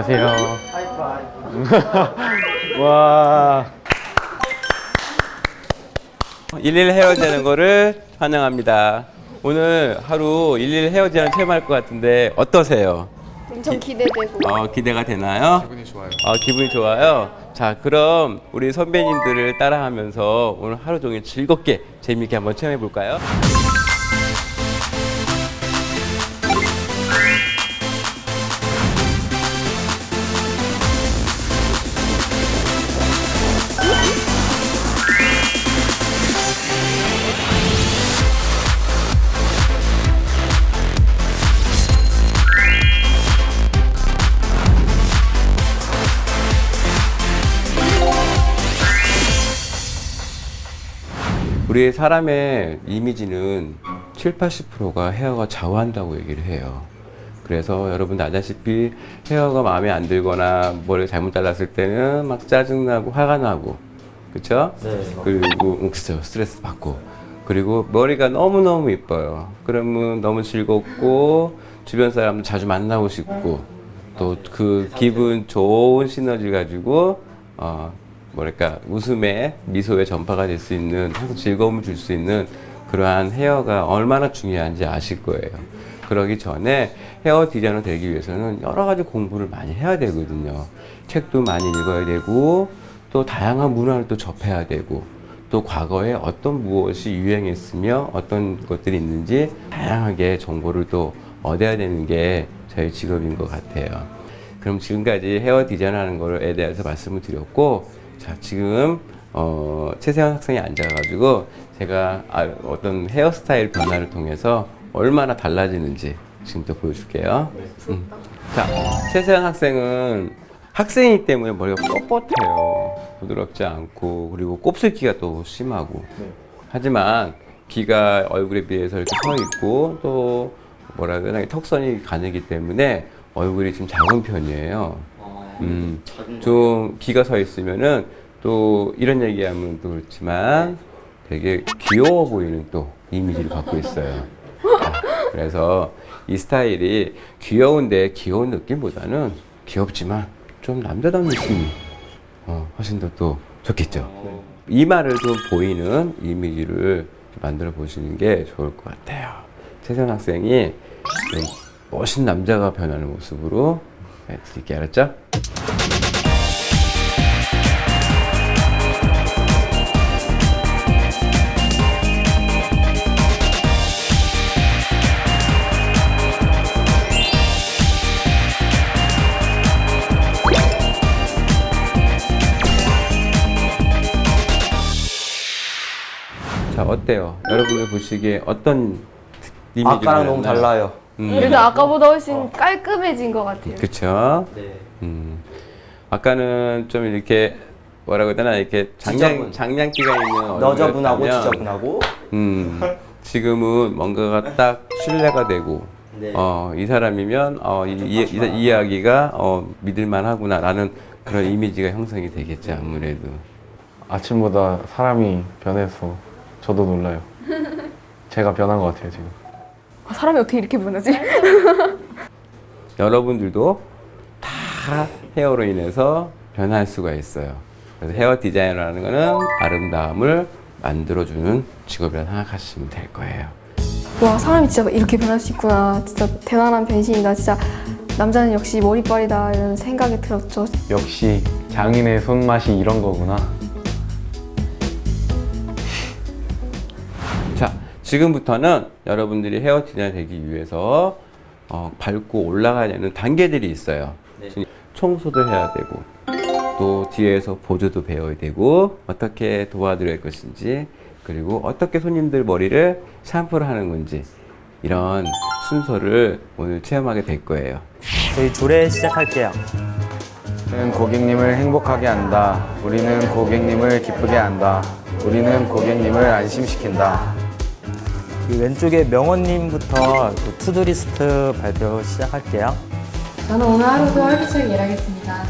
안녕하세요. 와. 일일 헤어지는 거를 환영합니다. 오늘 하루 일일 헤어지는 체험할 것 같은데 어떠세요? 엄청 기대되고. 기대가 되나요? 기분이 좋아요. 기분이 좋아요. 자, 그럼 우리 선배님들을 따라하면서 오늘 하루 종일 즐겁게 재미있게 한번 체험해 볼까요? 우리 사람의 이미지는 70~80%가 헤어가 좌우한다고 얘기를 해요. 그래서 여러분도 아다시피 헤어가 마음에 안 들거나 머리를 잘못 잘랐을 때는 막 짜증나고 화가 나고, 그쵸? 네. 그리고 그쵸, 스트레스 받고, 그리고 머리가 너무너무 이뻐요. 그러면 너무 즐겁고 주변 사람도 자주 만나고 싶고, 또 그 기분 좋은 시너지 가지고 뭐랄까, 웃음에 미소의 전파가 될 수 있는, 항상 즐거움을 줄 수 있는 그러한 헤어가 얼마나 중요한지 아실 거예요. 그러기 전에 헤어 디자이너 되기 위해서는 여러 가지 공부를 많이 해야 되거든요. 책도 많이 읽어야 되고, 또 다양한 문화를 또 접해야 되고, 또 과거에 어떤 무엇이 유행했으며 어떤 것들이 있는지 다양하게 정보를 또 얻어야 되는 게 저희 직업인 것 같아요. 그럼 지금까지 헤어 디자인 하는 거에 대해서 말씀을 드렸고, 자, 지금 최세현 학생이 앉아가지고 제가 어떤 헤어스타일 변화를 통해서 얼마나 달라지는지 지금부터 보여줄게요. 자, 최세현 학생은 학생이기 때문에 머리가 뻣뻣해요. 부드럽지 않고, 그리고 곱슬기가 또 심하고. 하지만 귀가 얼굴에 비해서 이렇게 서 있고, 또 뭐라 해야 되나, 턱선이 가늘기 때문에 얼굴이 좀 작은 편이에요. 좀 귀가 서 있으면은 또 이런 얘기하면 또 그렇지만 되게 귀여워 보이는 또 이미지를 갖고 있어요. 그래서 이 스타일이 귀여운데 귀여운 느낌보다는 귀엽지만 좀 남자다운 느낌이 훨씬 더 또 좋겠죠. 이마를 좀 보이는 이미지를 만들어 보시는 게 좋을 것 같아요. 최선 학생이 좀 멋진 남자가 변하는 모습으로 드릴게요. 알았죠? 자, 어때요? 여러분이 보시기에 어떤 이미지가 아까랑 너무 달라요. 그래도 아까보다 훨씬 깔끔해진 것 같아요. 그쵸? 네. 아까는 좀 이렇게 뭐라고 해야 되나, 이렇게 장난기가 있는 너저분하고 얼굴이었다면, 지저분하고. 지금은 뭔가가 딱 신뢰가 되고, 네. 이 사람이면 이 이야기가 믿을만 하구나 라는 그런 이미지가 형성이 되겠죠, 아무래도. 아침보다 사람이 변해서 저도 놀라요. 제가 변한 것 같아요, 지금. 사람이 어떻게 이렇게 변하지? 여러분들도 다 헤어로 인해서 변할 수가 있어요. 그래서 헤어 디자이너라는 거는 아름다움을 만들어주는 직업이라 생각하시면 될 거예요. 와, 사람이 진짜 이렇게 변할 수 있구나. 진짜 대단한 변신이다. 진짜 남자는 역시 머리빨이다. 이런 생각이 들었죠. 역시 장인의 손맛이 이런 거구나. 자, 지금부터는 여러분들이 헤어 디자이너 되기 위해서 밟고 올라가야 되는 단계들이 있어요. 네. 청소도 해야 되고, 또 뒤에서 보조도 배워야 되고, 어떻게 도와드릴 것인지, 그리고 어떻게 손님들 머리를 샴푸를 하는 건지, 이런 순서를 오늘 체험하게 될 거예요. 저희 조례 시작할게요. 우리는 고객님을 행복하게 한다. 우리는 고객님을 기쁘게 한다. 우리는 고객님을 안심시킨다. 이 왼쪽에 명원님부터 그 투두리스트 발표 시작할게요. 저는 오늘 하루도 활기차게 일하겠습니다.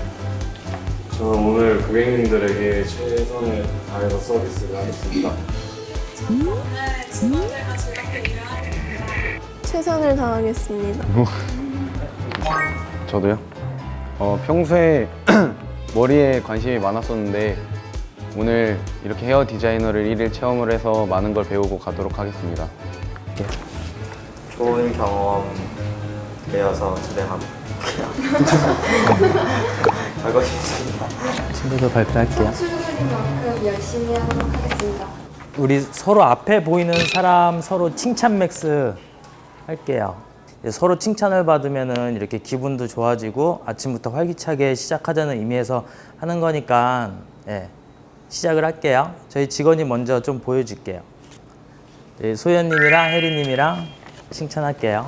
저는 오늘 고객님들에게 최선을 다해서 서비스를 하겠습니다. 최선을 다하겠습니다. 저도요? 평소에 머리에 관심이 많았었는데 오늘 이렇게 헤어 디자이너를 1일 체험을 해서 많은 걸 배우고 가도록 하겠습니다. 좋은 경험 되어서 집에 가고 가고 싶습니다. 친구들 발표할게요. 출근만큼 열심히 하도록 하겠습니다. 우리 서로 앞에 보이는 사람 서로 칭찬 맥스 할게요. 서로 칭찬을 받으면은 이렇게 기분도 좋아지고 아침부터 활기차게 시작하자는 의미에서 하는 거니까 시작을 할게요. 저희 직원이 먼저 좀 보여줄게요. 소연님이랑 혜리님이랑 칭찬할게요.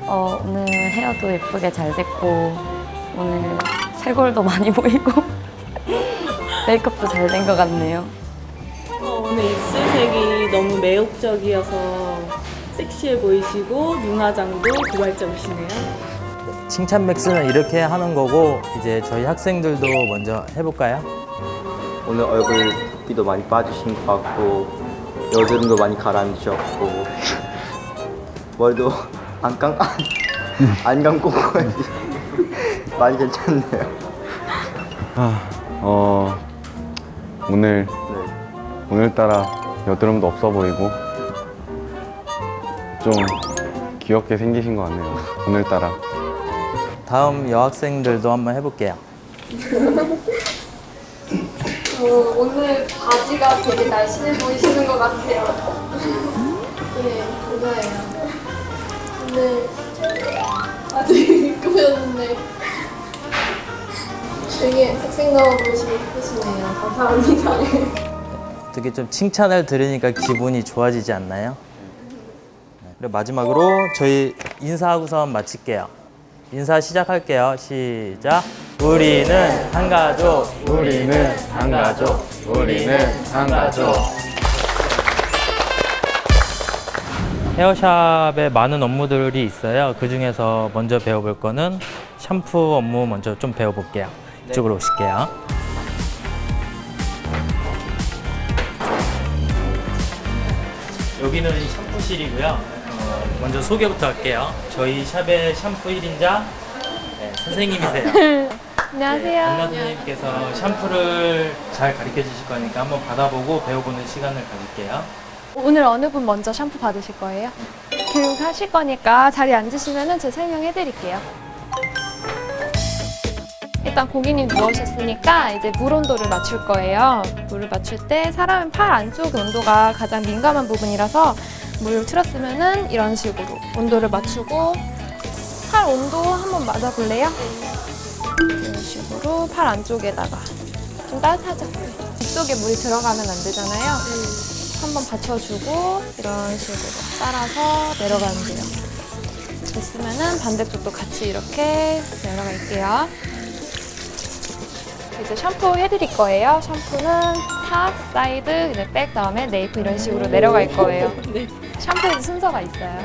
오늘 헤어도 예쁘게 잘 됐고 오늘 쇄골도 많이 보이고 메이크업도 잘 된 것 같네요. 오늘 입술색이 너무 매혹적이어서 섹시해 보이시고 눈화장도 고발적이시네요. 칭찬 맥스는 이렇게 하는 거고 이제 저희 학생들도 먼저 해볼까요? 오늘 얼굴 붓기도 많이 빠지신 것 같고 여드름도 많이 가라앉으셨고 머리도 안 감고 많이 괜찮네요. 오늘 네. 오늘따라 여드름도 없어 보이고 좀 귀엽게 생기신 것 같네요. 오늘따라. 다음 여학생들도 한번 해볼게요. 오늘 바지가 되게 날씬해 보이시는 것 같아요. 네, 감사해요. 오늘 아직 꾸몄는데 되게 학생다워 보이시고 예쁘시네요. 감사합니다. 어떻게 좀 칭찬을 들으니까 기분이 좋아지지 않나요? 그리고 마지막으로 저희 인사하고서 마칠게요. 인사 시작할게요. 시작. 우리는 한 가족. 우리는 한 가족. 우리는 한 가족. 헤어샵에 많은 업무들이 있어요. 그 중에서 먼저 배워볼 거는 샴푸 업무 먼저 좀 배워볼게요. 이쪽으로 오실게요. 여기는 샴푸실이고요. 먼저 소개부터 할게요. 저희 샵의 샴푸 1인자 선생님이세요. 안녕하세요. 안나 선생님께서 샴푸를 잘 가르쳐 주실 거니까 한번 받아보고 배워보는 시간을 가질게요. 오늘 어느 분 먼저 샴푸 받으실 거예요? 교육 하실 거니까 자리에 앉으시면 제가 설명해 드릴게요. 일단 고객님 누우셨으니까 이제 물 온도를 맞출 거예요. 물을 맞출 때 사람의 팔 안쪽 온도가 가장 민감한 부분이라서 물을 틀었으면은 이런 식으로 온도를 맞추고 팔 온도 한번 맞아볼래요? 이런 식으로 팔 안쪽에다가 좀 따뜻하죠? 빗속에 물이 들어가면 안 되잖아요. 한번 받쳐주고 이런 식으로 따라서 내려가면 돼요. 됐으면은 반대쪽도 같이 이렇게 내려갈게요. 이제 샤mpoo 해드릴 거예요. 샴푸는 탑, 사이드, 그다음에 백, 다음에 네이프 이런 식으로 내려갈 거예요. 샴푸에도 순서가 있어요.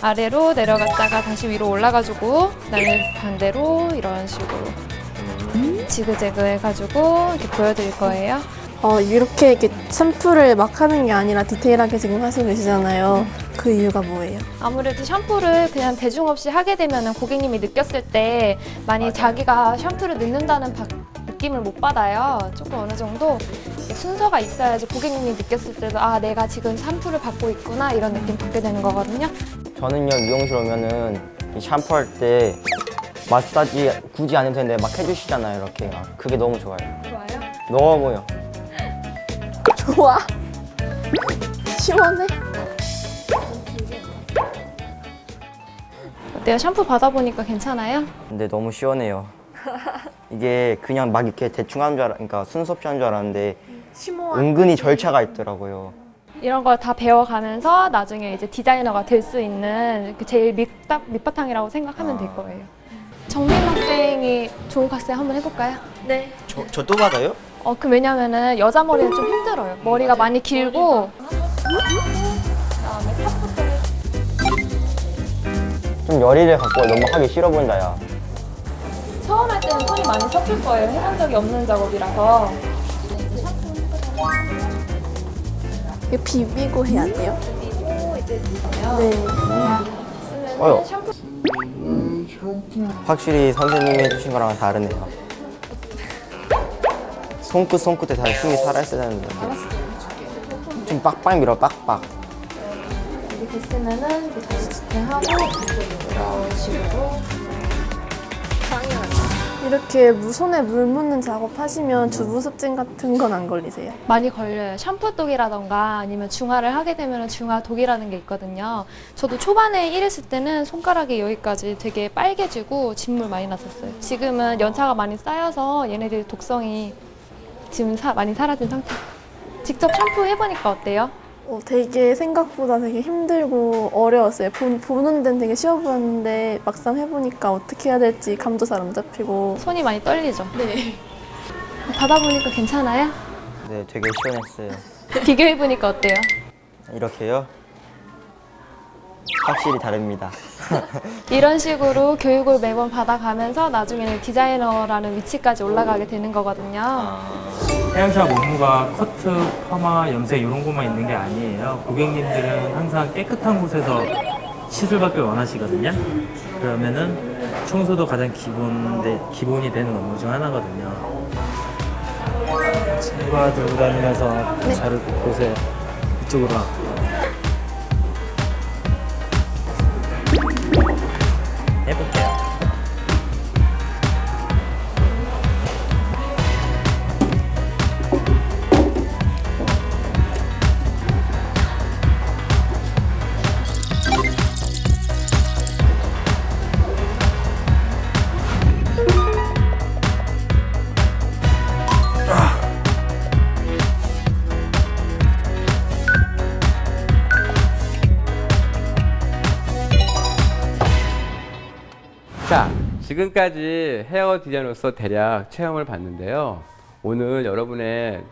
아래로 내려갔다가 다시 위로 올라가지고 그다음에 반대로 이런 식으로 지그재그 해가지고 이렇게 보여드릴 거예요. 이렇게 샴푸를 막 하는 게 아니라 디테일하게 지금 하시고 계시잖아요. 그 이유가 뭐예요? 아무래도 샴푸를 그냥 대중 없이 하게 되면 고객님이 느꼈을 때 많이 자기가 샴푸를 넣는다는 느낌을 못 받아요. 조금 어느 정도 순서가 있어야지 고객님이 느꼈을 때도 아 내가 지금 샴푸를 받고 있구나 이런 느낌 받게 되는 거거든요. 저는요 미용실 오면은 이 샴푸할 때 마사지 굳이 안 해도 되는데 막 해주시잖아요 이렇게 그게 너무 좋아요. 좋아요? 너무요. 좋아. 시원해. 어때요? 샴푸 받아보니까 괜찮아요? 근데 너무 시원해요. 이게 그냥 막 이렇게 대충 하는 줄 그러니까 순서 없이 하는 줄 알았는데 은근히 절차가 있더라고요. 이런 걸 다 배워가면서 나중에 이제 디자이너가 될 수 있는 그 제일 밑바탕이라고 생각하면 될 거예요. 정민 학생이 조욱 학생 한번 해볼까요? 네. 저 또 받아요? 왜냐면은 여자 머리는 좀 힘들어요. 머리가 많이 길고 좀 열의를 갖고 너무 하기 싫어 보인다 야. 처음 할 때는 손이 많이 섞일 거예요. 해본 적이 없는 작업이라서. 이거 비비고 해야 돼요? 그리고 이제 있어요. 네. 쓰면은 어휴. 샴푸 확실히 선생님이 해주신 거랑은 다르네요. 손끝에 다 힘이 살아있어야 되는데. 좀 빡빡 밀어, 빡빡. 이렇게 됐으면은 이제 다시 지탱하고 이런 식으로 이렇게 손에 물 묻는 작업 하시면 주부습진 같은 건 안 걸리세요? 많이 걸려요. 샴푸독이라던가 아니면 중화를 하게 되면 중화독이라는 게 있거든요. 저도 초반에 일했을 때는 손가락이 여기까지 되게 빨개지고 진물 많이 났었어요. 지금은 연차가 많이 쌓여서 얘네들 독성이 지금 많이 사라진 상태. 직접 샴푸 해보니까 어때요? 되게 생각보다 되게 힘들고 어려웠어요. 보는 데는 되게 쉬워 보였는데 막상 해보니까 어떻게 해야 될지 감도 잘 안 잡히고 손이 많이 떨리죠? 네. 받아보니까 괜찮아요? 네, 되게 시원했어요. 비교해보니까 어때요? 이렇게요? 확실히 다릅니다. 이런 식으로 교육을 매번 받아가면서 나중에는 디자이너라는 위치까지 올라가게 되는 거거든요. 헤어샵 업무가 커트, 파마, 염색 이런 것만 있는 게 아니에요. 고객님들은 항상 깨끗한 곳에서 시술받길 원하시거든요. 그러면은 청소도 가장 기본이 되는 업무 중 하나거든요. 친구가 들고 다니면서 잘 보세요. 이쪽으로 와. 해볼게요. 자, 지금까지 헤어 디자이너로서 대략 체험을 봤는데요. 오늘 여러분의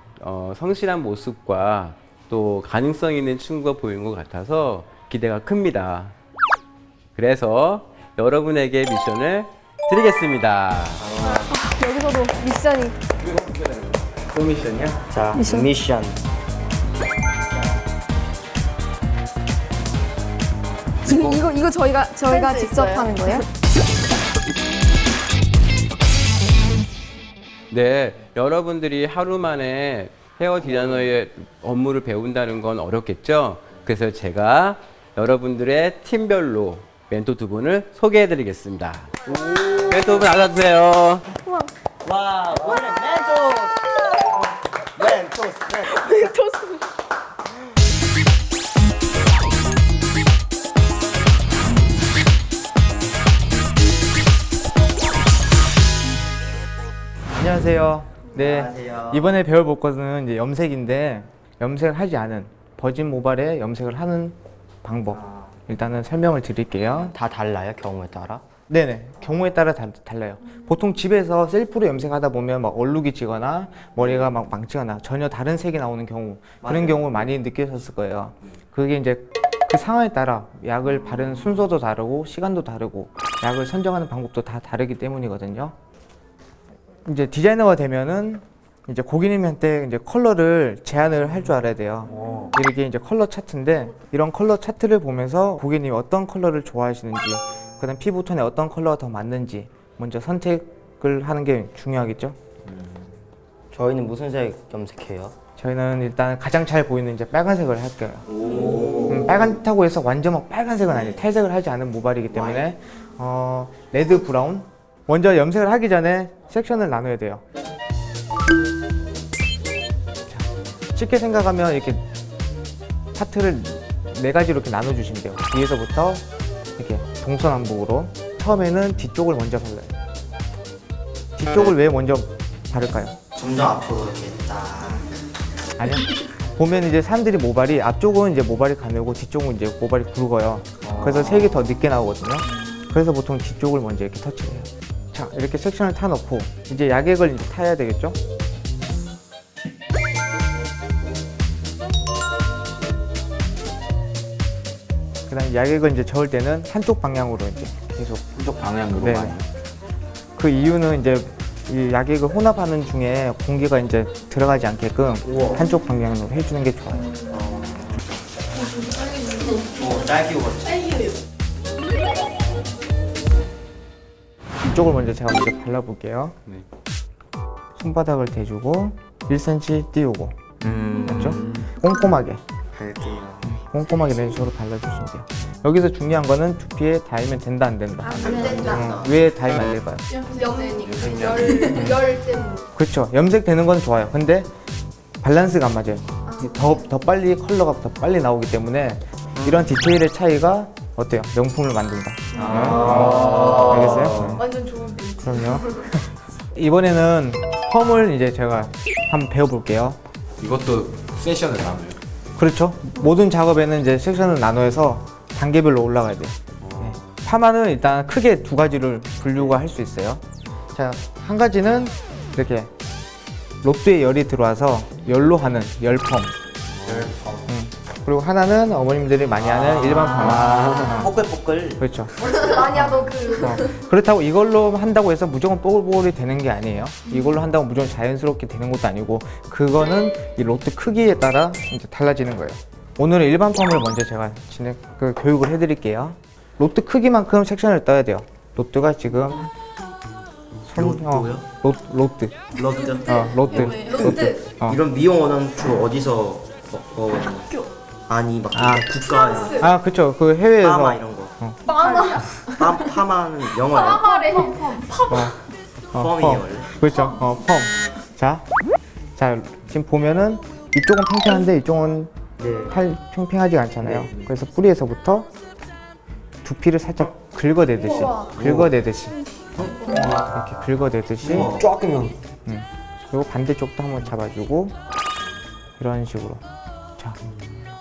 성실한 모습과 또 가능성 있는 친구가 보이는 것 같아서 기대가 큽니다. 그래서 여러분에게 미션을 드리겠습니다. 여기서도 미션이 또 미션이야? 자, 미션. 지금 이거 저희가 직접 하는 거예요? 네, 여러분들이 하루 만에 헤어 디자이너의 업무를 배운다는 건 어렵겠죠? 그래서 제가 여러분들의 팀별로 멘토 두 분을 소개해 드리겠습니다. 멘토 두 분 나와주세요. 와, 오늘 멘토스. 안녕하세요. 네. 안녕하세요. 이번에 배워볼 것은 이제 염색인데 염색을 하지 않은 버진 모발에 염색을 하는 방법 일단은 설명을 드릴게요. 다 달라요, 경우에 따라? 네네. 경우에 따라 달라요. 보통 집에서 셀프로 염색하다 보면 막 얼룩이 지거나 머리가 막 망치거나 전혀 다른 색이 나오는 경우 그런 경우 많이 느끼셨을 거예요. 그게 이제 그 상황에 따라 약을 바르는 순서도 다르고 시간도 다르고 약을 선정하는 방법도 다 다르기 때문이거든요. 이제 디자이너가 되면은 이제 고객님한테 이제 컬러를 제안을 할 줄 알아야 돼요. 이렇게 이제 컬러 차트인데 이런 컬러 차트를 보면서 고객님이 어떤 컬러를 좋아하시는지 그다음 피부톤에 어떤 컬러가 더 맞는지 먼저 선택을 하는 게 중요하겠죠. 저희는 무슨 색 염색해요? 저희는 일단 가장 잘 보이는 이제 빨간색을 할게요. 빨갛다고 해서 완전 막 빨간색은 아니에요. 탈색을 하지 않은 모발이기 때문에 레드 브라운. 먼저 염색을 하기 전에 섹션을 나눠야 돼요. 자, 쉽게 생각하면 이렇게 파트를 4가지로 이렇게 나눠주시면 돼요. 위에서부터 이렇게 동서남북으로. 처음에는 뒤쪽을 먼저 발라요. 뒤쪽을 왜 먼저 바를까요? 점점 앞으로 이렇게 딱. 아니요. 보면 이제 사람들이 모발이 앞쪽은 이제 모발이 가늘고 뒤쪽은 이제 모발이 굵어요. 그래서 색이 더 늦게 나오거든요. 그래서 보통 뒤쪽을 먼저 이렇게 터치를 해요. 자, 이렇게 섹션을 타놓고 이제 약액을 이제 타야 되겠죠? 그 다음에 약액을 이제 저을 때는 한쪽 방향으로 이제 계속. 한쪽 방향으로 네. 많이. 그 이유는 이제 이 약액을 혼합하는 중에 공기가 이제 들어가지 않게끔 한쪽 방향으로 해주는 게 좋아요. 딸기 우유. 이쪽을 먼저 제가 먼저 발라볼게요. 네. 손바닥을 대주고 1cm 띄우고 맞죠? 꼼꼼하게 꼼꼼하게 이런 식으로 발라주시면 돼요. 여기서 중요한 거는 두피에 닿으면 된다 안 된다. 안 된다. 왜 닿으면 안 될까요? 열 때문에. 그렇죠. 염색되는 건 좋아요. 근데 밸런스가 안 맞아요. 더 빨리 컬러가 더 빨리 나오기 때문에 이런 디테일의 차이가 어때요? 명품을 만든다. 알겠어요? 완전 좋은 멘트. 그럼요. 이번에는 펌을 이제 제가 한번 배워볼게요. 이것도 세션을 나눠요. 그렇죠. 모든 작업에는 이제 섹션을 나눠서 단계별로 올라가야 돼요. 네. 파마는 일단 크게 두 가지를 분류가 할 수 있어요. 자, 한 가지는 이렇게 로트에 열이 들어와서 열로 하는 열펌. 그리고 하나는 어머님들이 많이 하는 일반 파마. 뽀글뽀글. 그렇죠. 많이 하던 그. 그렇다고 이걸로 한다고 해서 무조건 뽀글뽀글이 되는 게 아니에요. 이걸로 한다고 무조건 자연스럽게 되는 것도 아니고 그거는 이 로트 크기에 따라 이제 달라지는 거예요. 오늘은 일반 펌을 먼저 제가 교육을 해드릴게요. 로트 크기만큼 섹션을 떠야 돼요. 로트가 지금 로트요? 로트. 로트. 이런 미용 원어는 주로 어디서 아니 막 국가에서 아, 그렇죠. 그 해외에서 파마 이런 거. 파마는 영어예요. 파마래. 펌이 원래. 그렇죠. 펌. 자, 지금 보면은 이쪽은 팽팽한데 이쪽은 팽팽하지 않잖아요. 그래서 뿌리에서부터 두피를 살짝 긁어내듯이, 이렇게 긁어내듯이. 조금만. 그리고 반대쪽도 한번 잡아주고 이런 식으로. 자,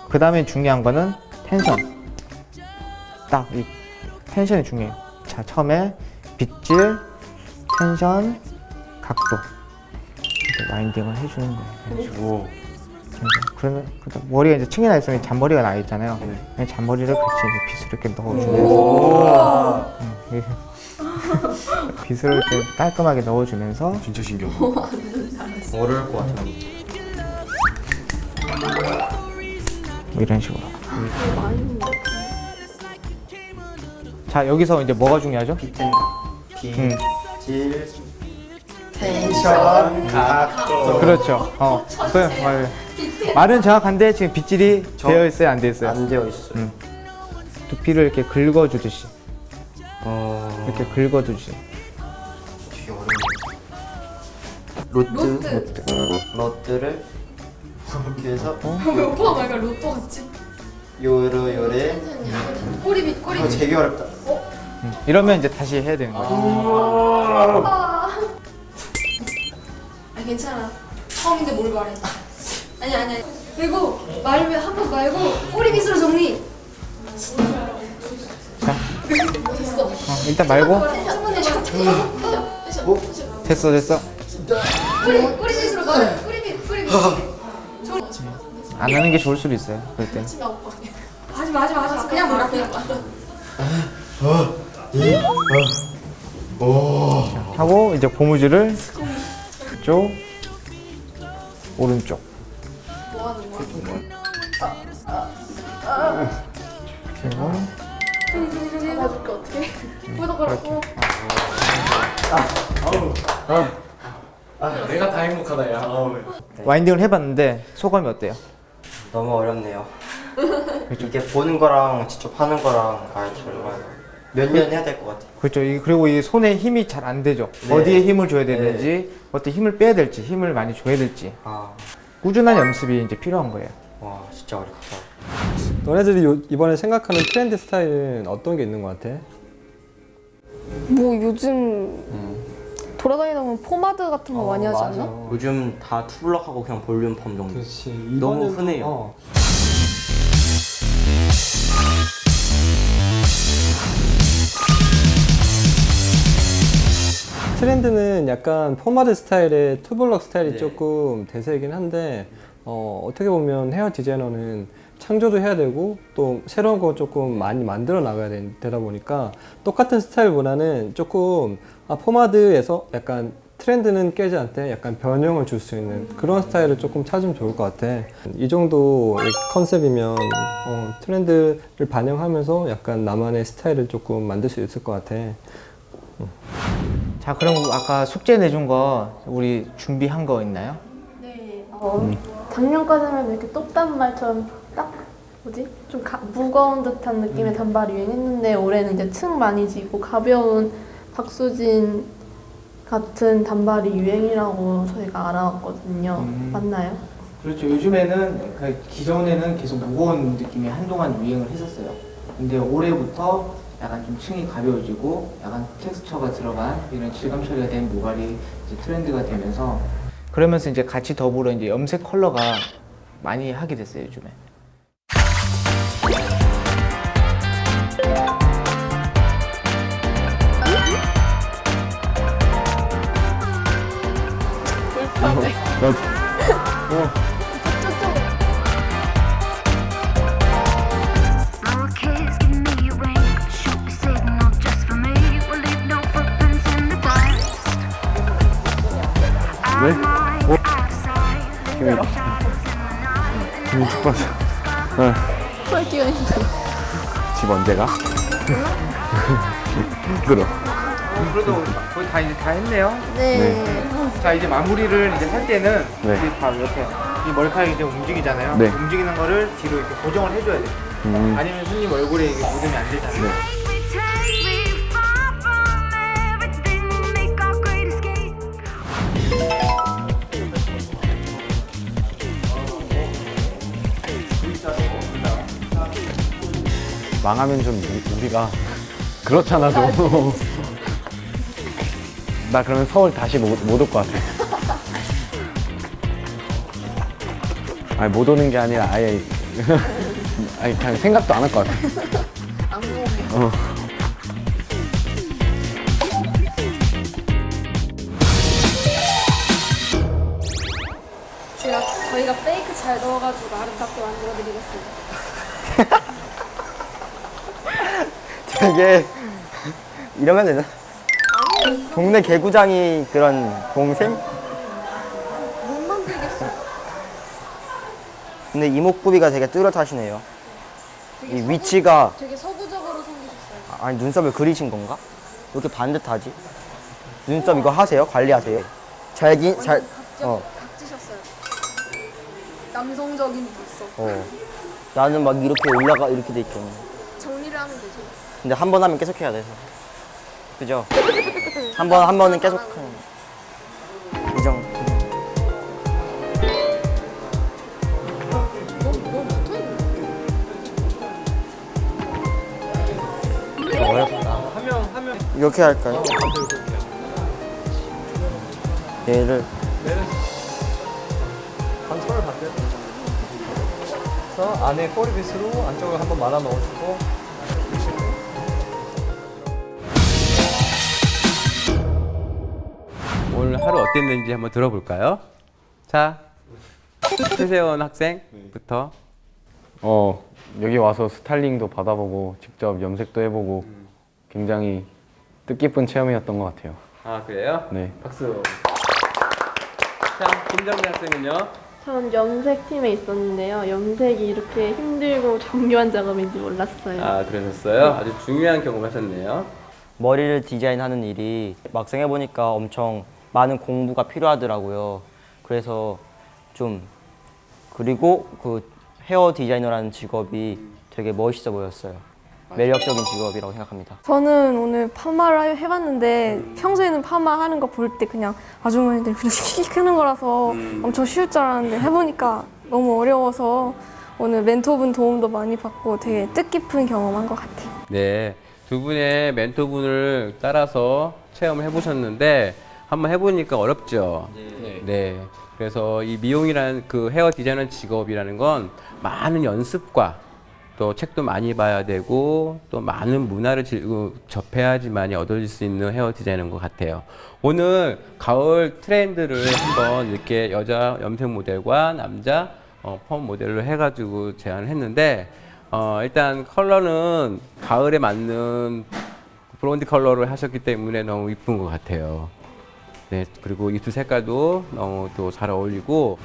그 다음에 중요한 거는 텐션. 딱 이 텐션이 중요해요. 자, 처음에 빗질, 텐션, 각도 이렇게 와인딩을 해주는 거예요. 그러면 머리가 이제 층이 나 있으면 잔머리가 나 있잖아요. 잔머리를 같이 이제 빗을 이렇게 넣어주면서 빗을 이렇게 깔끔하게 넣어주면서 진짜 신기하다. 어려울 것 같아요. 뭐 이런 식으로. 자, 여기서 이제 뭐가 중요하죠? 빗질, 텐션, 각도. 그렇죠. 말은 정확한데 지금 빗질이 되어 있어요, 안 되어 있어요? 안 되어 있어요. 두피를 이렇게 긁어주듯이. 이렇게 긁어주듯이. 로트를 이렇게 해서 오빠 말가 로또 같지? 요래 꼬리빗. 되게 어렵다. 이러면 이제 다시 해야 되는 거예요. 아, 괜찮아. 처음인데 뭘 말해? 아니. 그리고 말면 한 번 말고 꼬리빗으로 정리. 자, 됐어. 일단 말고. 됐어. 꼬리빗으로 말해. 꼬리빗. 안 하는 게 좋을 수도 있어요. 그럴 때. 하지 마. 그냥 몰아. 하고 이제 고무줄을 이쪽, 오른쪽. 뭐 하는 거야? 그리고 잡아줄게 어떻게? 거기다 걸고. 내가 다 행복하다 야. 와인딩을 해봤는데 소감이 어때요? 너무 어렵네요. 이게 보는 거랑 직접 하는 거랑 아예 달라요. 몇 년 해야 될 것 같아요. 그렇죠. 그리고 이 손에 힘이 잘 안 되죠. 네. 어디에 힘을 줘야 되는지, 어떤 힘을 빼야 될지, 힘을 많이 줘야 될지. 아, 꾸준한 연습이 이제 필요한 거예요. 와 진짜 어렵다. 너네들이 이번에 생각하는 트렌드 스타일은 어떤 게 있는 것 같아? 뭐 요즘 돌아다니다 보면 포마드 같은 거 많이 하지 않나? 요즘 다 투블럭하고 그냥 볼륨 펌 정도. 그렇지. 너무 이번에도- 흔해요. 트렌드는 약간 포마드 스타일의 투블럭 스타일이 네. 조금 대세이긴 한데 어떻게 보면 헤어 디자이너는 창조도 해야 되고 또 새로운 거 조금 많이 만들어 나가야 되다 보니까 똑같은 스타일보다는 조금 포마드에서 약간 트렌드는 깨지 않되 약간 변형을 줄 수 있는 그런 스타일을 조금 찾으면 좋을 것 같아. 이 정도 컨셉이면 트렌드를 반영하면서 약간 나만의 스타일을 조금 만들 수 있을 것 같아. 자, 그럼 아까 숙제 내준 거 우리 준비한 거 있나요? 네. 작년까지만 이렇게 똑단발처럼 딱 뭐지? 좀 무거운 듯한 느낌의 단발이 유행했는데 올해는 이제 층 많이 지고 가벼운 박수진 같은 단발이 유행이라고 저희가 알아왔거든요. 맞나요? 그렇죠. 요즘에는 기존에는 계속 무거운 느낌이 한동안 유행을 했었어요. 근데 올해부터 약간 좀 층이 가벼워지고 약간 텍스처가 들어간 이런 질감 처리가 된 모발이 이제 트렌드가 되면서 그러면서 이제 같이 더불어 이제 염색 컬러가 많이 하게 됐어요, 요즘에. 불편해. 네? 축받아. 헐기가 힘들어. 집 언제 가? 그럼. 그래도 거의 다 했네요. 네. 자, 이제 마무리를 이제 할 때는 네. 이제 다 이렇게 이 머리카락이 이제 움직이잖아요. 네. 움직이는 거를 뒤로 이렇게 고정을 해줘야 돼요. 아니면 손님 얼굴에 이게 묻으면 안 되잖아요. 네. 망하면 좀 우리가 그렇잖아 좀. 나 그러면 서울 다시 못 올 것 같아. 아니 못 오는 게 아니라 아예 아니 그냥 생각도 안 할 것 같아. 안 먹어요. 저희가 페이크 잘 넣어가지고 아름답게 만들어드리겠습니다. 되게 이러면 되나? 동네 개구장이 그런 동생? 못 만들겠어. 근데 이목구비가 되게 뚜렷하시네요. 이 위치가 되게 서구적으로 생기셨어요. 아니 눈썹을 그리신 건가? 왜 이렇게 반듯하지? 눈썹 이거 하세요? 관리하세요? 잘 각지셨어요. 남성적인 눈썹. 나는 막 이렇게 올라가 이렇게 돼 있겠네. 정리를 하면 되죠. 근데 한 번 하면 계속 해야 돼서. 그죠? 한 번은 계속 하는. 이 정도. 어렵다. 이렇게 할까요? 얘를 한 손을 받대요. 그래서 안에 꼬리빗으로 안쪽을 한번 말아 넣어주고 오늘 하루 어땠는지 한번 들어볼까요? 자, 최세원 학생부터. 여기 와서 스타일링도 받아보고 직접 염색도 해보고 굉장히 뜻깊은 체험이었던 것 같아요. 아, 그래요? 네. 박수. 자, 김정민 학생은요? 전 염색팀에 있었는데요. 염색이 이렇게 힘들고 정교한 작업인지 몰랐어요. 아, 그러셨어요? 아주 중요한 경험 하셨네요. 머리를 디자인하는 일이 막상 해보니까 엄청 많은 공부가 필요하더라고요. 그래서 좀 그리고 그 헤어 디자이너라는 직업이 되게 멋있어 보였어요. 매력적인 직업이라고 생각합니다. 저는 오늘 파마를 해봤는데 평소에는 파마 하는 거 볼 때 그냥 아주머니들 그냥 휙휙 하는 거라서 엄청 쉬울 줄 알았는데 해보니까 너무 어려워서 오늘 멘토분 도움도 많이 받고 되게 뜻깊은 경험한 것 같아요. 네, 두 분의 멘토분을 따라서 체험을 해보셨는데 한번 해보니까 어렵죠? 네. 그래서 이 미용이라는 그 헤어 디자이너 직업이라는 건 많은 연습과 또 책도 많이 봐야 되고 또 많은 문화를 접해야지만이 얻어질 수 있는 헤어 디자이너인 것 같아요. 오늘 가을 트렌드를 한번 이렇게 여자 염색 모델과 남자 펌 모델로 해가지고 제안을 했는데 일단 컬러는 가을에 맞는 브론디 컬러를 하셨기 때문에 너무 이쁜 것 같아요. 네, 그리고 입술 색깔도 너무 또 잘 어울리고.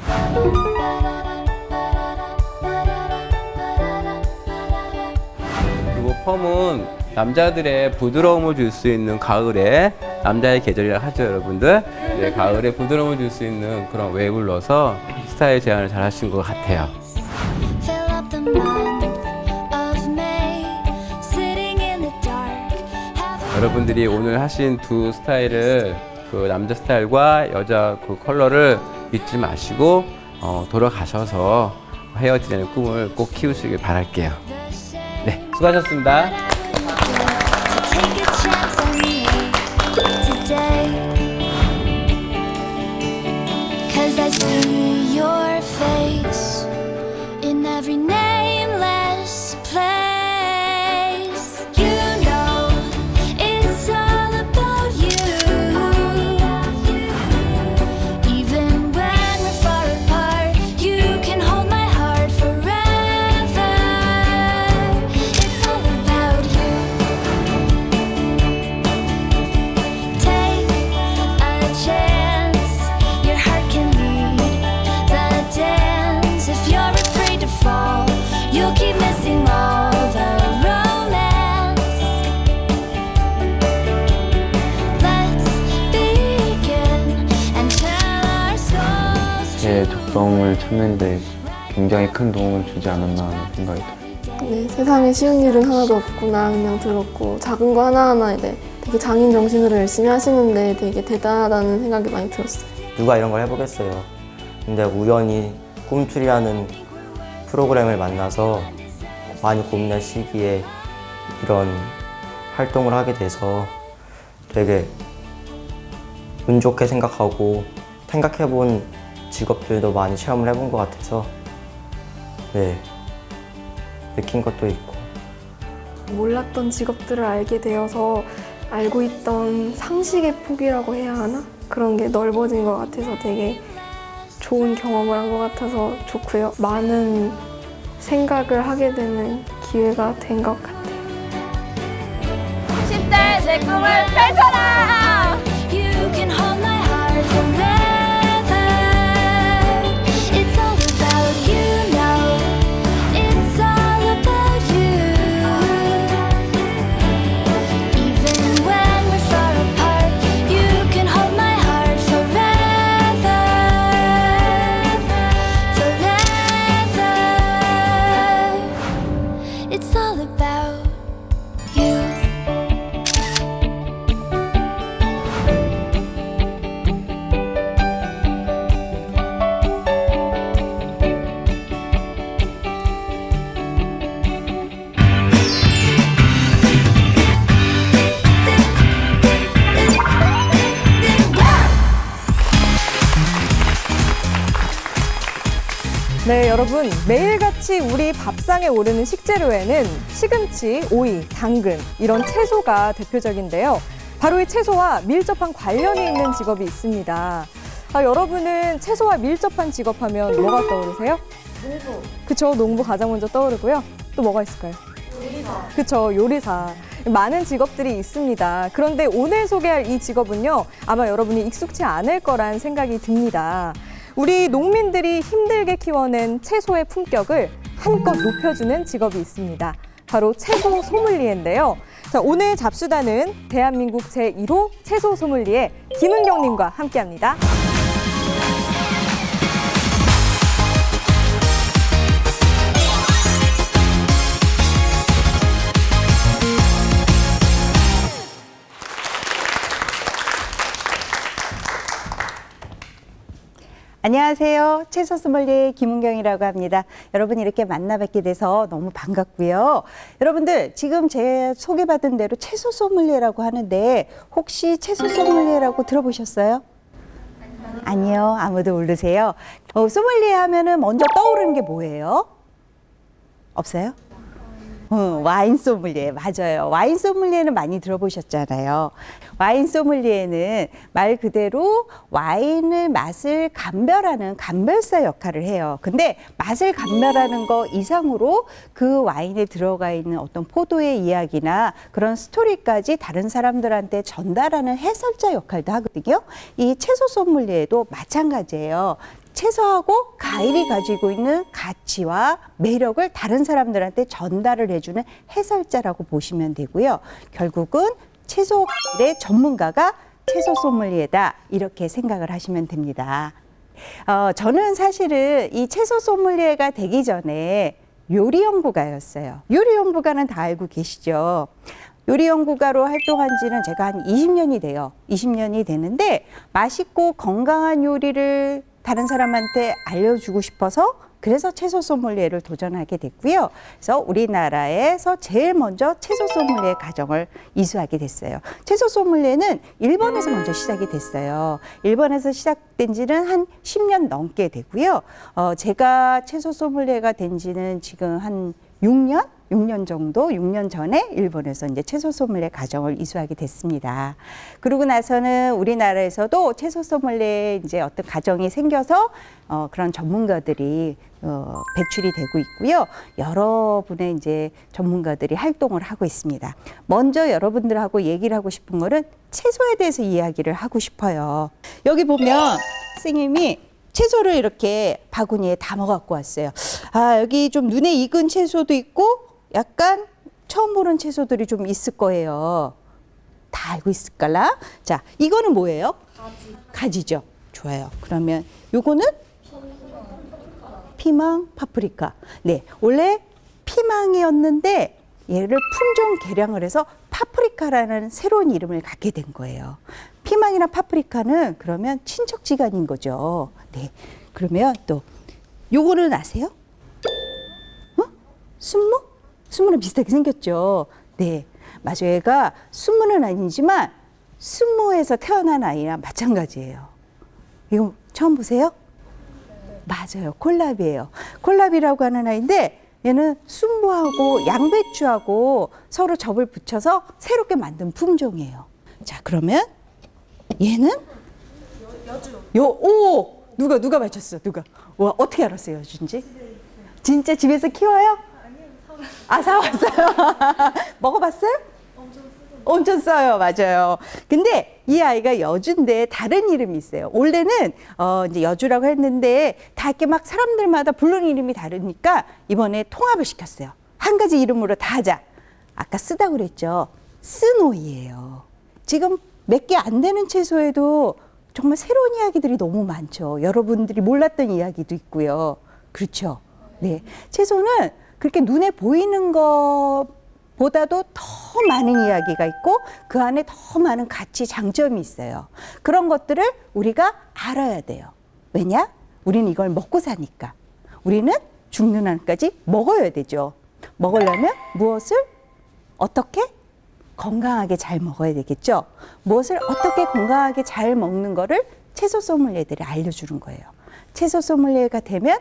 그리고 펌은 남자들의 부드러움을 줄 수 있는 가을에 남자의 계절이라 하죠, 여러분들. 네, 가을에 부드러움을 줄 수 있는 그런 웨이브를 넣어서 스타일 제안을 잘 하신 것 같아요. 여러분들이 오늘 하신 두 스타일을 그 남자 스타일과 여자 그 컬러를 잊지 마시고 돌아가셔서 헤어 디자인의 꿈을 꼭 키우시길 바랄게요. 네, 수고하셨습니다. Cause I see your face in every nameless place. You know it's all about you. Even when we're far apart, you can hold my heart forever. It's all about you. Take a chance. Your heart can lead the dance. If you're afraid to fall, you'll keep missing all the romance. Let's begin and tell our souls 제 적성을 찾는데 굉장히 큰 도움을 주지 않았나 하는 생각이 들어요. 네, 세상에 쉬운 일은 하나도 없구나 그냥 들었고 작은 거 하나하나 이제 되게 장인 정신으로 열심히 하시는데 되게 대단하다는 생각이 많이 들었어요. 누가 이런 걸 해보겠어요. 근데 우연히 꿈틀이라는 프로그램을 만나서 많이 고민할 시기에 이런 활동을 하게 돼서 되게 운 좋게 생각하고 생각해본 직업들도 많이 체험을 해본 것 같아서 네, 느낀 것도 있고 몰랐던 직업들을 알게 되어서 알고 있던 상식의 폭이라고 해야 하나? 그런 게 넓어진 것 같아서 되게 좋은 경험을 한 것 같아서 좋고요. 많은 생각을 하게 되는 기회가 된 것 같아요. 10대 내 꿈을 펼쳐라. You can hold my heart forever. It's all about you now. It's all about you. Even when we're far apart, you can hold my heart forever. Forever. It's all about you. 네, 여러분 매일같이 우리 밥상에 오르는 식재료에는 시금치, 오이, 당근 이런 채소가 대표적인데요. 바로 이 채소와 밀접한 관련이 있는 직업이 있습니다. 여러분은 채소와 밀접한 직업하면 뭐가 떠오르세요? 농부. 그쵸, 농부 가장 먼저 떠오르고요. 또 뭐가 있을까요? 요리사. 그쵸, 요리사. 많은 직업들이 있습니다. 그런데 오늘 소개할 이 직업은요, 아마 여러분이 익숙치 않을 거란 생각이 듭니다. 우리 농민들이 힘들게 키워낸 채소의 품격을 한껏 높여주는 직업이 있습니다. 바로 채소 소믈리에인데요. 자, 오늘 잡수다는 대한민국 제1호 채소 소믈리에 김은경님과 함께합니다. 안녕하세요. 채소 소믈리에 김은경이라고 합니다. 여러분 이렇게 만나 뵙게 돼서 너무 반갑고요. 여러분들 지금 제 소개받은 대로 채소 소믈리에라고 하는데 혹시 채소 소믈리에라고 들어보셨어요? 아니요. 아무도 모르세요. 소믈리에 하면은 먼저 떠오르는 게 뭐예요? 없어요? 와인 소믈리에, 맞아요. 와인 소믈리에는 많이 들어보셨잖아요. 와인 소믈리에는 말 그대로 와인의 맛을 감별하는 감별사 역할을 해요. 근데 맛을 감별하는 거 이상으로 그 와인에 들어가 있는 어떤 포도의 이야기나 그런 스토리까지 다른 사람들한테 전달하는 해설자 역할도 하거든요. 이 채소 소믈리에도 마찬가지예요. 채소하고 과일이 가지고 있는 가치와 매력을 다른 사람들한테 전달을 해주는 해설자라고 보시면 되고요. 결국은 채소 과일의 전문가가 채소 소믈리에다 이렇게 생각을 하시면 됩니다. 저는 사실은 이 채소 소믈리에가 되기 전에 요리 연구가였어요. 요리 연구가는 다 알고 계시죠? 요리 연구가로 활동한 지는 제가 한 20년이 돼요. 20년이 되는데 맛있고 건강한 요리를 다른 사람한테 알려주고 싶어서 그래서 채소 소믈리에를 도전하게 됐고요. 그래서 우리나라에서 제일 먼저 채소 소믈리에 과정을 이수하게 됐어요. 채소 소믈리에는 일본에서 먼저 시작이 됐어요. 일본에서 시작된 지는 한 10년 넘게 되고요. 제가 채소 소믈리에가 된 지는 지금 한 6년 정도, 6년 전에 일본에서 이제 채소 소믈리에 과정을 이수하게 됐습니다. 그러고 나서는 우리나라에서도 채소 소믈리에 이제 어떤 과정이 생겨서 그런 전문가들이 배출이 되고 있고요. 여러분의 이제 전문가들이 활동을 하고 있습니다. 먼저 여러분들하고 얘기를 하고 싶은 거는 채소에 대해서 이야기를 하고 싶어요. 여기 보면 선생님이 채소를 이렇게 바구니에 담아 갖고 왔어요. 여기 좀 눈에 익은 채소도 있고 약간 처음 보는 채소들이 좀 있을 거예요. 다 알고 있을까라? 자, 이거는 뭐예요? 가지죠. 좋아요. 그러면 요거는 피망, 파프리카. 네, 원래 피망이었는데 얘를 품종 개량을 해서 파프리카라는 새로운 이름을 갖게 된 거예요. 피망이나 파프리카는 그러면 친척지간인 거죠. 네, 그러면 또 요거는 아세요? 순무? 순무랑 비슷하게 생겼죠. 네, 맞아요. 얘가 순무는 아니지만 순무에서 태어난 아이랑 마찬가지예요. 이거 처음 보세요? 맞아요. 콜라비예요. 콜라비라고 하는 아이인데 얘는 순무하고 양배추하고 서로 접을 붙여서 새롭게 만든 품종이에요. 자, 그러면 얘는 오! 누가 맞췄어? 누가? 와, 어떻게 알았어요, 여주인지? 진짜 집에서 키워요? 사왔어요. 먹어봤어요? 엄청 써요. 맞아요. 근데 이 아이가 여주인데 다른 이름이 있어요. 원래는 이제 여주라고 했는데 다 이렇게 막 사람들마다 부르는 이름이 다르니까 이번에 통합을 시켰어요. 한 가지 이름으로 다 하자. 아까 쓰다고 그랬죠. 스노이예요. 지금 몇 개 안 되는 채소에도 정말 새로운 이야기들이 너무 많죠. 여러분들이 몰랐던 이야기도 있고요. 그렇죠. 네. 채소는 그렇게 눈에 보이는 것보다도 더 많은 이야기가 있고 그 안에 더 많은 가치, 장점이 있어요. 그런 것들을 우리가 알아야 돼요. 왜냐? 우리는 이걸 먹고 사니까. 우리는 죽는 한까지 먹어야 되죠. 먹으려면 무엇을 어떻게? 건강하게 잘 먹어야 되겠죠. 무엇을 어떻게 건강하게 잘 먹는 거를 채소 소믈리에들이 알려주는 거예요. 채소 소믈리에가 되면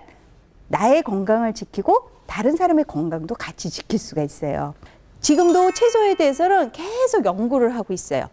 나의 건강을 지키고 다른 사람의 건강도 같이 지킬 수가 있어요. 지금도 채소에 대해서는 계속 연구를 하고 있어요.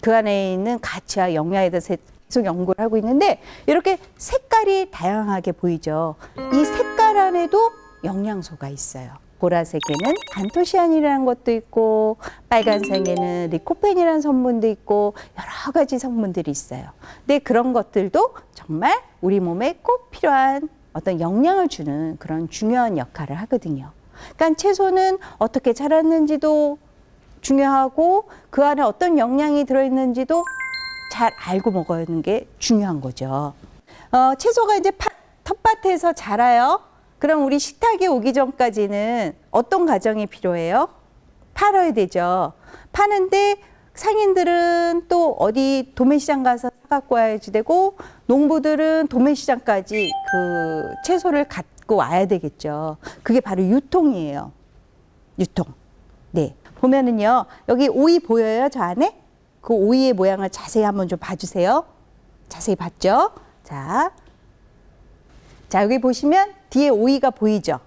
그 안에 있는 가치와 영양에 대해서 계속 연구를 하고 있는데 이렇게 색깔이 다양하게 보이죠. 이 색깔 안에도 영양소가 있어요. 보라색에는 안토시아닌이라는 것도 있고 빨간색에는 리코펜이라는 성분도 있고 여러 가지 성분들이 있어요. 근데 그런 것들도 정말 우리 몸에 꼭 필요한 어떤 영양을 주는 그런 중요한 역할을 하거든요. 그러니까 채소는 어떻게 자랐는지도 중요하고 그 안에 어떤 영양이 들어있는지도 잘 알고 먹는 게 중요한 거죠. 채소가 이제 텃밭에서 자라요. 그럼 우리 식탁에 오기 전까지는 어떤 과정이 필요해요? 팔아야 되죠. 파는데 상인들은 또 어디 도매시장 가서 사갖고 와야지 되고 농부들은 도매시장까지 그 채소를 갖고 와야 되겠죠. 그게 바로 유통이에요. 유통. 네. 보면은요. 여기 오이 보여요? 저 안에? 그 오이의 모양을 자세히 한번 좀 봐주세요. 자세히 봤죠? 자, 여기 보시면 뒤에 오이가 보이죠?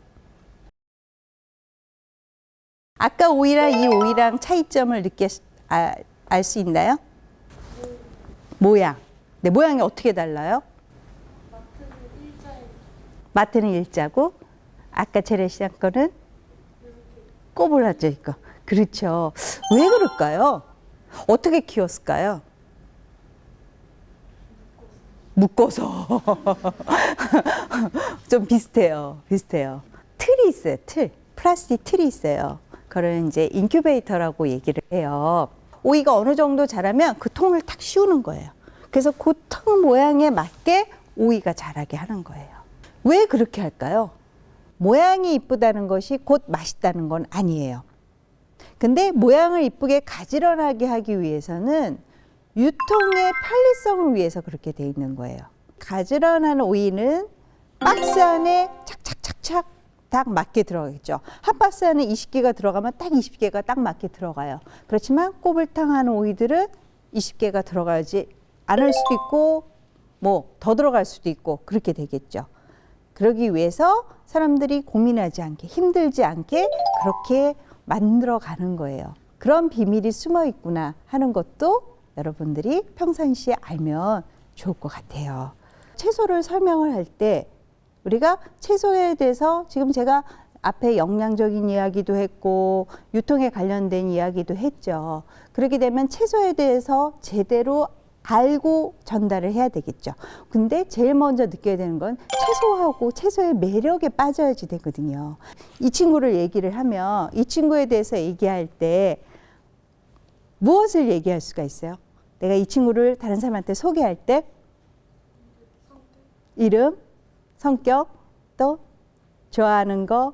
아까 오이랑 이 오이랑 차이점을 알 수 있나요? 모양. 네, 모양이 어떻게 달라요? 마트는 일자고 아까 재래시장 거는 꼬불라져 있고. 그렇죠. 왜 그럴까요? 어떻게 키웠을까요? 묶어서. 좀 비슷해요. 틀이 있어요. 틀. 플라스틱 틀이 있어요. 그걸 이제 인큐베이터라고 얘기를 해요. 오이가 어느 정도 자라면 그 통을 탁 씌우는 거예요. 그래서 그 통 모양에 맞게 오이가 자라게 하는 거예요. 왜 그렇게 할까요? 모양이 이쁘다는 것이 곧 맛있다는 건 아니에요. 근데 모양을 이쁘게 가지런하게 하기 위해서는 유통의 편리성을 위해서 그렇게 돼 있는 거예요. 가지런한 오이는 박스 안에 착착착착 딱 맞게 들어가겠죠. 한 박스 안에 20개가 들어가면 딱 20개가 딱 맞게 들어가요. 그렇지만 꼬불탕하는 오이들은 20개가 들어가지 않을 수도 있고 뭐 더 들어갈 수도 있고 그렇게 되겠죠. 그러기 위해서 사람들이 고민하지 않게 힘들지 않게 그렇게 만들어 가는 거예요. 그런 비밀이 숨어 있구나 하는 것도 여러분들이 평상시에 알면 좋을 것 같아요. 채소를 설명을 할 때 우리가 채소에 대해서 지금 제가 앞에 영양적인 이야기도 했고 유통에 관련된 이야기도 했죠. 그렇게 되면 채소에 대해서 제대로 알고 전달을 해야 되겠죠. 근데 제일 먼저 느껴야 되는 건 채소하고 채소의 매력에 빠져야지 되거든요. 이 친구를 얘기를 하면 이 친구에 대해서 얘기할 때 무엇을 얘기할 수가 있어요? 내가 이 친구를 다른 사람한테 소개할 때 이름, 성격, 또 좋아하는 거.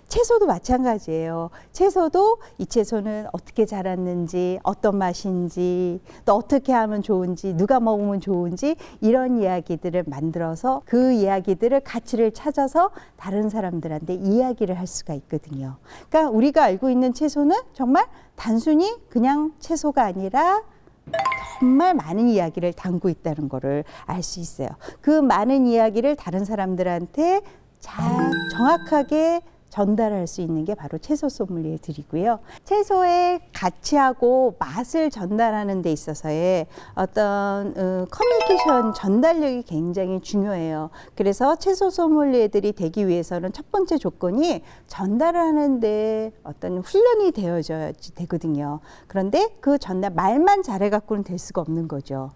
채소도 마찬가지예요. 채소도 이 채소는 어떻게 자랐는지, 어떤 맛인지, 또 어떻게 하면 좋은지, 누가 먹으면 좋은지 이런 이야기들을 만들어서 그 이야기들을 가치를 찾아서 다른 사람들한테 이야기를 할 수가 있거든요. 그러니까 우리가 알고 있는 채소는 정말 단순히 그냥 채소가 아니라 정말 많은 이야기를 담고 있다는 것을 알 수 있어요. 그 많은 이야기를 다른 사람들한테 잘 정확하게 전달할 수 있는 게 바로 채소 소믈리에들이고요. 채소의 가치하고 맛을 전달하는 데 있어서의 어떤 커뮤니케이션 전달력이 굉장히 중요해요. 그래서 채소 소믈리에들이 되기 위해서는 첫 번째 조건이 전달을 하는데 어떤 훈련이 되어져야 되거든요. 그런데 그 전달 말만 잘해갖고는 될 수가 없는 거죠.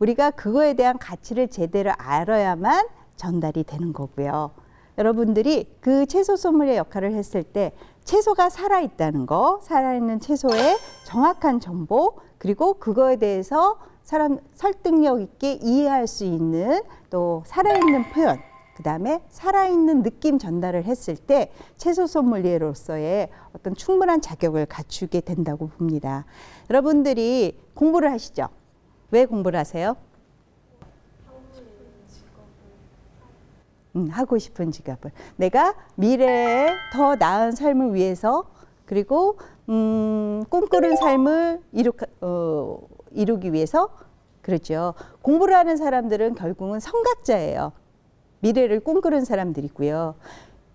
우리가 그거에 대한 가치를 제대로 알아야만 전달이 되는 거고요. 여러분들이 그 채소 소믈리에 역할을 했을 때 채소가 살아있다는 거, 살아있는 채소의 정확한 정보, 그리고 그거에 대해서 사람 설득력 있게 이해할 수 있는 또 살아있는 표현, 그 다음에 살아있는 느낌 전달을 했을 때 채소 소믈리에로서의 어떤 충분한 자격을 갖추게 된다고 봅니다. 여러분들이 공부를 하시죠? 왜 공부를 하세요? 하고 싶은 직업을 내가 미래에 더 나은 삶을 위해서 그리고 꿈꾸는 삶을 이루기 위해서 그렇죠. 공부를 하는 사람들은 결국은 성각자예요. 미래를 꿈꾸는 사람들이고요.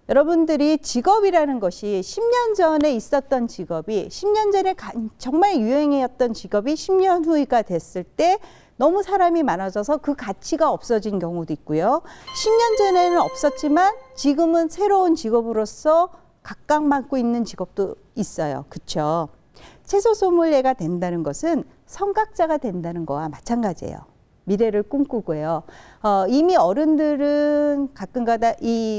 여러분들이 직업이라는 것이 10년 전에 있었던 직업이 10년 전에 정말 유행이었던 직업이 10년 후가 됐을 때 너무 사람이 많아져서 그 가치가 없어진 경우도 있고요. 10년 전에는 없었지만 지금은 새로운 직업으로서 각광받고 있는 직업도 있어요. 그렇죠? 채소 소믈리에가 된다는 것은 성각자가 된다는 거와 마찬가지예요. 미래를 꿈꾸고요. 이미 어른들은 가끔가다